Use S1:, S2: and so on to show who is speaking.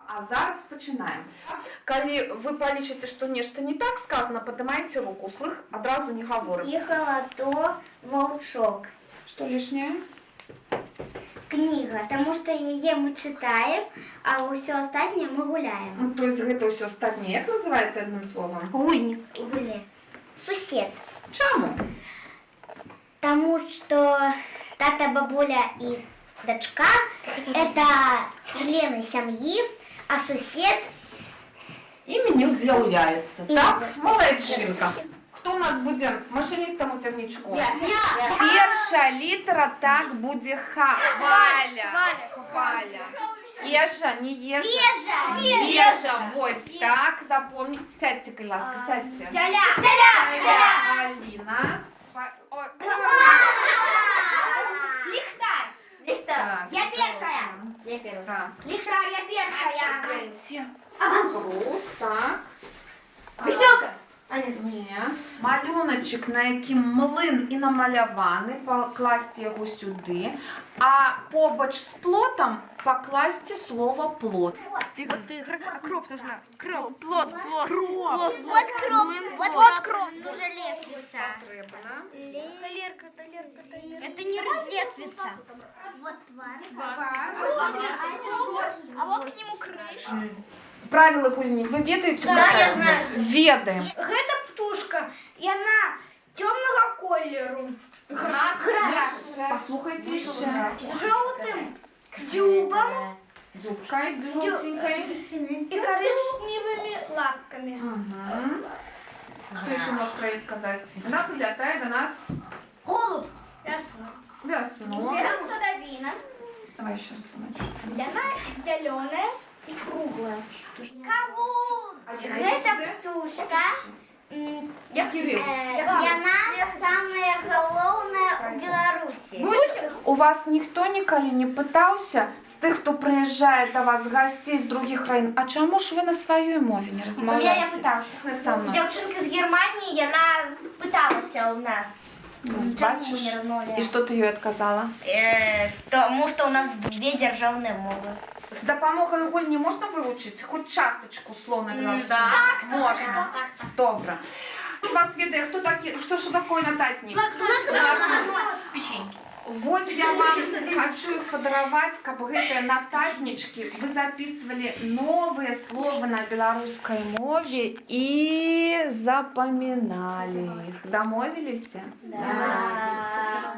S1: А зараз починаем. Калі вы палічыце, што нешта не так сказано, падымайце руку. Слых адразу не гаворым.
S2: Ехала то волчок.
S1: Что лишнее?
S2: Книга, потому что ее мы читаем, а все остальное мы гуляем.
S1: Ну, то есть гэта ўсё астатняе. Як называецца адным словом?
S2: Гульник. Сусед.
S1: Чаму?
S2: Потому что тата, бабуля и дочка – это члены семьи, а сусед…
S1: Імені з'яўляецца,
S2: І
S1: так?
S2: з'яўляецца.
S1: Малайчынка. Хто у нас будзе машыністам у цягнічку?
S2: Я.
S1: Першая літара так будзе Х. Валя. Ежа, не ежа. Вежа. Вось так, запомни. Сядьте, калі ласка, сядьте.
S2: Теля.
S1: Аліна. Ой.
S3: Ліхтар.
S1: Так.
S3: Я першая.
S2: Я первая.
S1: Так.
S3: Ліхтар, я першая.
S1: Чекайте. Брус, так.
S2: Веселка.
S1: Ні. Малюночок, на яким млин і намаляваны, покласти його сюди, а побач з плотом покласти слово плот.
S3: Тигр, а кроп нужна. Плот.
S2: Вот кроп. Уже лестница.
S1: Потрібно.
S2: Это не лестница. Вот тварь. А вот к нему крыша.
S1: Правила гульні, ви ведаєте?
S2: Да, я знаю.
S1: Ведаємо.
S3: Гэта птушка, і вона темного кольору.
S1: Послухайте ще.
S3: З жовтим дзюбом
S1: Дзюбкою, жовтенькою.
S3: і коричневими лапками.
S1: Ага. Что еще можешь про нее сказать? Она прилетает до нас
S3: Голуб. Ясно.
S1: весну.
S3: Садовина.
S1: Давай еще раз, Маш.
S3: Она зеленая и круглая. Кавун.
S2: Это птушка.
S1: Я Кирилл.
S2: И она самая головная в Беларуси.
S1: У вас ніхто ніколи не пытаўся з тых, хто прыязджае да вас гасцей з другіх краін, а чаму ж ви на сваёй мове не размаўляеце?
S3: Я пытался.
S1: Не са мной.
S3: Девчонка с Германии, она пыталась у нас.
S1: Ось,
S3: Чому
S1: бачиш?
S3: не розмовляємо?
S1: І що ти їй відказала?
S3: Потому что у нас две державные мовы.
S1: З допомогою гульні можна вивчити хоч часточку слов на білоруську?
S3: Так,
S1: Можна. Добре. З вас ведає, хто такі, що таке нататник?
S3: Печеньки.
S1: Вось я вам хочу их подаровать, как бы гэтыя нататнички. Вы записывали новые слова на белорусской мове и запоминали их. Домовились?
S2: Да.